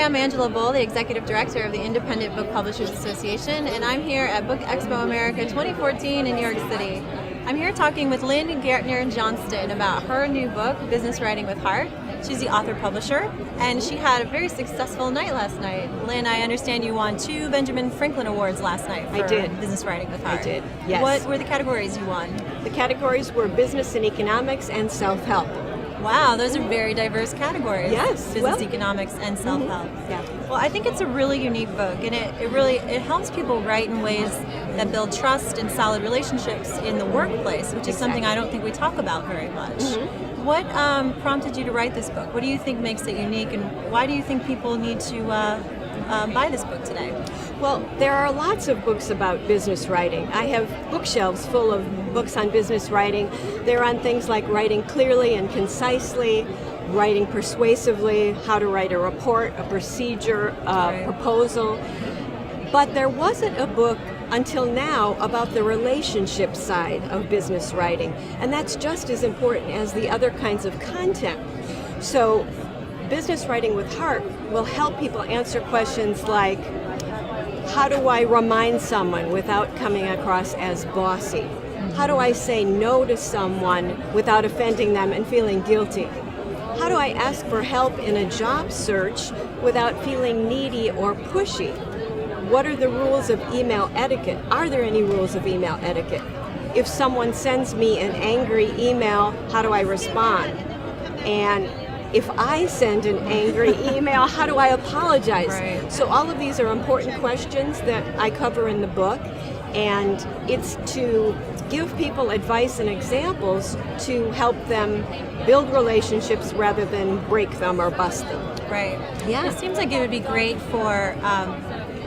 I'm Angela Bole, the Executive Director of the Independent Book Publishers Association, and I'm here at Book Expo America 2014 in New York City. I'm here talking with Lynn Gaertner-Johnston about her new book, Business Writing with Heart. She's the author-publisher, and she had a very successful night last night. Lynn, I understand you won 2 Benjamin Franklin Awards last night for Business Writing with Heart. I did, yes. What were the categories you won? The categories were business and economics and self-help. Wow, those are very diverse categories. Yes. Business, economics, and self-help. Yeah. Well, I think it's a really unique book, and it helps people write in ways that build trust and solid relationships in the workplace, which is something I don't think we talk about very much. What prompted you to write this book? What do you think makes it unique, and why do you think people need to buy this book today? Well, there are lots of books about business writing. I have bookshelves full of books on business writing. They're on things like writing clearly and concisely, writing persuasively, how to write a report, a procedure, a proposal. But there wasn't a book until now about the relationship side of business writing, and that's just as important as the other kinds of content. So Business Writing with Heart will help people answer questions like, how do I remind someone without coming across as bossy? How do I say no to someone without offending them and feeling guilty? How do I ask for help in a job search without feeling needy or pushy? What are the rules of email etiquette? Are there any rules of email etiquette? If someone sends me an angry email, how do I respond? And if I send an angry email, how do I apologize? Right. So all of these are important questions that I cover in the book, and it's to give people advice and examples to help them build relationships rather than break them or bust them. Right. Yeah. It seems like it would be great for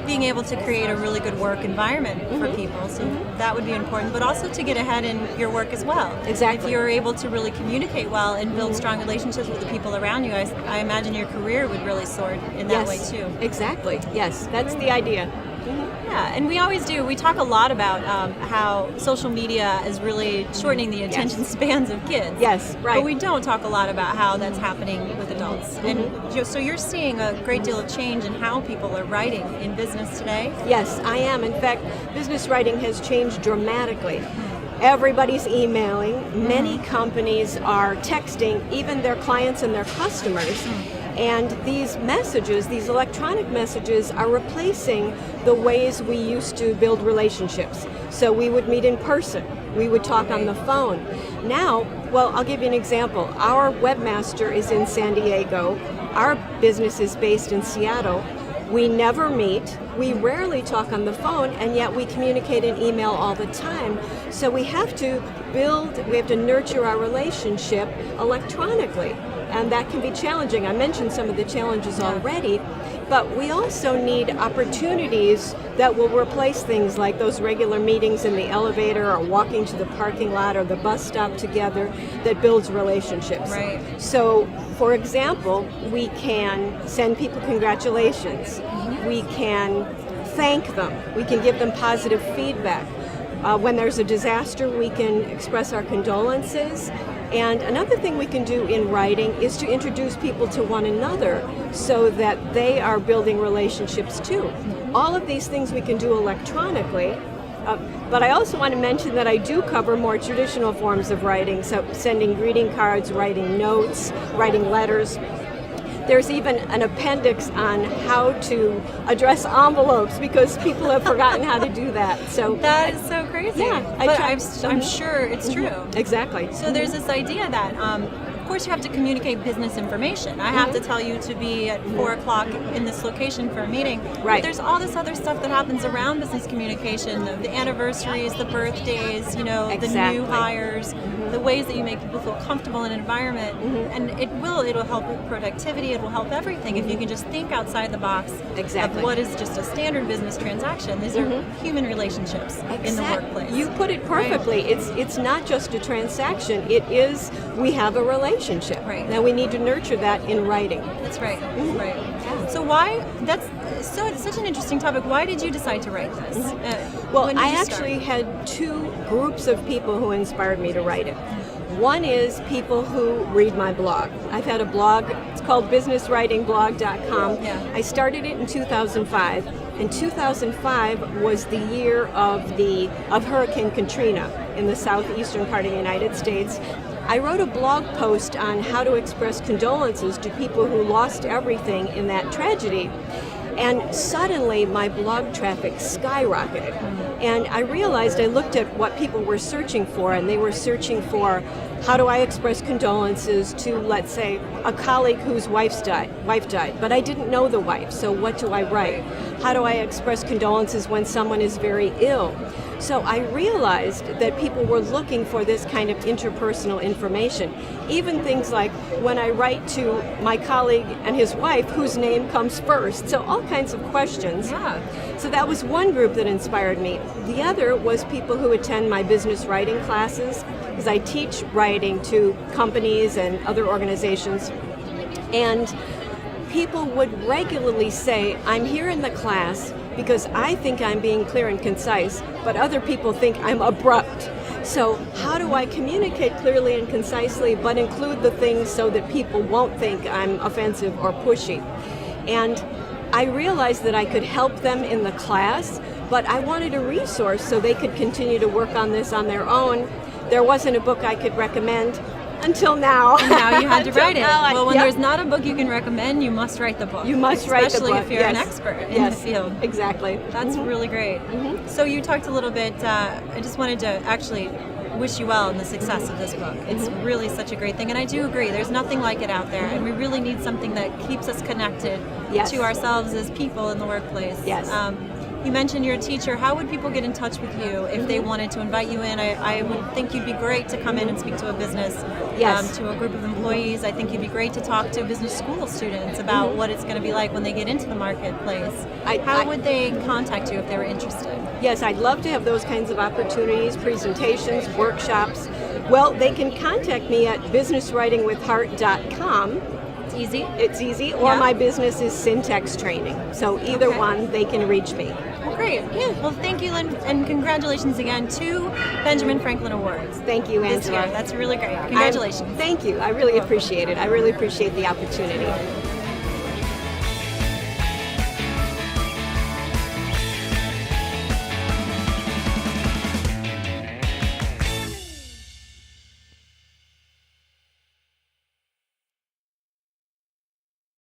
being able to create a really good work environment for people. So that would be important, but also to get ahead in your work as well. Exactly. If you're able to really communicate well and build strong relationships with the people around you, I imagine your career would really soar in that way too. Exactly. Yes, that's the idea. Yeah, and we always do. We talk a lot about how social media is really shortening the attention spans of kids. Yes, right. But we don't talk a lot about how that's happening with adults. And so you're seeing a great deal of change in how people are writing in business today? Yes, I am. In fact, business writing has changed dramatically. Everybody's emailing. Many companies are texting even their clients and their customers. And these messages, these electronic messages, are replacing the ways we used to build relationships. So we would meet in person. We would talk on the phone. Now, well, I'll give you an example. Our webmaster is in San Diego. Our business is based in Seattle. We never meet. We rarely talk on the phone, and yet we communicate in email all the time. So we have to nurture our relationship electronically. And that can be challenging. I mentioned some of the challenges already, but we also need opportunities that will replace things like those regular meetings in the elevator or walking to the parking lot or the bus stop together that builds relationships. Right. So, for example, we can send people congratulations. We can thank them. We can give them positive feedback. When there's a disaster, we can express our condolences. And another thing we can do in writing is to introduce people to one another so that they are building relationships too. All of these things we can do electronically, but I also want to mention that I do cover more traditional forms of writing, so sending greeting cards, writing notes, writing letters. There's even an appendix on how to address envelopes because people have forgotten how to do that. So that is so crazy. Yeah, but I'm sure it's true. Exactly. So there's this idea that, of course, you have to communicate business information. I have to tell you to be at 4 o'clock in this location for a meeting. Right. But there's all this other stuff that happens around business communication, the anniversaries, the birthdays, the new hires, the ways that you make people feel comfortable in an environment. And it'll help with productivity, it will help everything if you can just think outside the box of what is just a standard business transaction. These are human relationships in the workplace. You put it perfectly. Right. It's not just a transaction. It is, we have a relationship. Right. Now we need to nurture that in writing. That's right. That's right. So it's such an interesting topic. Why did you decide to write this? Well, I actually had 2 groups of people who inspired me to write it. One is people who read my blog. I've had a blog, it's called businesswritingblog.com. Yeah. I started it in 2005, and 2005 was the year of Hurricane Katrina in the southeastern part of the United States. I wrote a blog post on how to express condolences to people who lost everything in that tragedy. And suddenly my blog traffic skyrocketed. And I realized, I looked at what people were searching for, and they were searching for, how do I express condolences to, let's say, a colleague whose wife died, but I didn't know the wife, so what do I write? How do I express condolences when someone is very ill? So I realized that people were looking for this kind of interpersonal information. Even things like when I write to my colleague and his wife, whose name comes first. So all kinds of questions. Yeah. So that was one group that inspired me. The other was people who attend my business writing classes, because I teach writing to companies and other organizations. And people would regularly say, I'm here in the class because I think I'm being clear and concise, but other people think I'm abrupt. So how do I communicate clearly and concisely, but include the things so that people won't think I'm offensive or pushy? And I realized that I could help them in the class, but I wanted a resource so they could continue to work on this on their own. There wasn't a book I could recommend until now. And now you had to write it. Now Well, when yep. there's not a book you can recommend, you must write the book. You must write the book. Especially if you're an yes. expert in yes. the field. Exactly. That's really great. So you talked a little bit, I just wanted to actually wish you well in the success of this book. It's really such a great thing, and I do agree, there's nothing like it out there, and we really need something that keeps us connected Yes. to ourselves as people in the workplace. Yes. You mentioned you're a teacher. How would people get in touch with you if they wanted to invite you in? I would think you'd be great to come in and speak to a business, Yes. to a group of employees. I think you'd be great to talk to business school students about what it's going to be like when they get into the marketplace. How would they contact you if they were interested? Yes, I'd love to have those kinds of opportunities, presentations, workshops. Well, they can contact me at businesswritingwithheart.com. It's easy. It's easy, or Yeah. my business is Syntax Training. So either Okay. one, they can reach me. Well, great. Yeah. Well, thank you, Lynn, and congratulations again. 2 Benjamin Franklin Awards Thank you, this Angela. year. That's really great. Congratulations. Thank you. I really appreciate it. I really appreciate the opportunity.